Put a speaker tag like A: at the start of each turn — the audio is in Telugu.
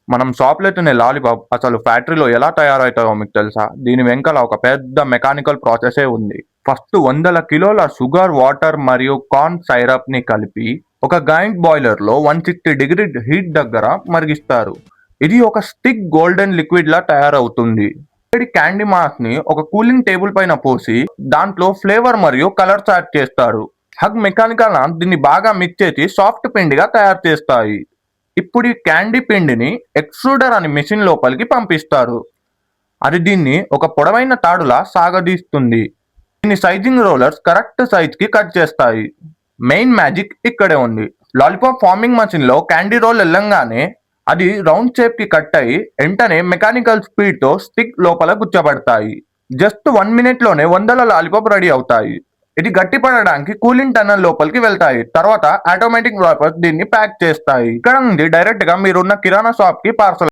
A: మనం షాప్‌లో తినే లాలీపాప్ అసలు ఫ్యాక్టరీలో ఎలా తయారవుతాయో మీకు తెలుసా? దీని వెనకాల ఒక పెద్ద మెకానికల్ ప్రాసెసే ఉంది. ఫస్ట్ వందల కిలోల షుగర్, వాటర్ మరియు కార్న్ సైరప్‌ని కలిపి ఒక గైంట్ బాయిలర్‌లో 160 ° హీట్ దగ్గర మరిగిస్తారు. ఇది ఒక థిక్ గోల్డెన్ లిక్విడ్‌లా తయారవుతుంది. ఇక్కడి క్యాండీ మాస్‌ని ఒక కూలింగ్ టేబుల్ పైన పోసి దాంట్లో ఫ్లేవర్ మరియు కలర్స్ యాడ్ చేస్తారు. హగ్ మెకానికల్ దీన్ని బాగా మిక్స్ చేసి సాఫ్ట్ పిండిగా తయారు చేస్తాయి. ఇప్పుడు ఈ క్యాండీ పిండిని ఎక్స్ట్రూడర్ అనే మెషిన్ లోపలికి పంపిస్తారు. అది దీన్ని ఒక పొడవైన తాడులా సాగదీస్తుంది. దీని సైజింగ్ రోలర్స్ కరెక్ట్ సైజ్ కి కట్ చేస్తాయి. మెయిన్ మ్యాజిక్ ఇక్కడే ఉంది. లాలీపాప్ ఫార్మింగ్ మషిన్ లో క్యాండీ రోల్ వెళ్ళంగానే అది రౌండ్ షేప్ కి కట్ అయి వెంటనే మెకానికల్ స్పీడ్ తో స్టిక్ లోపల గుచ్చబడతాయి. జస్ట్ 1 minute లోనే వందల లాలీపాప్ రెడీ అవుతాయి. ఇది గట్టిపడడానికి కూలింగ్ టన్నల్ లోపలికి వెళ్తాయి. తర్వాత ఆటోమేటిక్ రాపర్స్ దీన్ని ప్యాక్ చేస్తాయి. ఇక్కడ నుండి డైరెక్ట్ గా మీరున్న కిరాణా షాప్ కి పార్సల్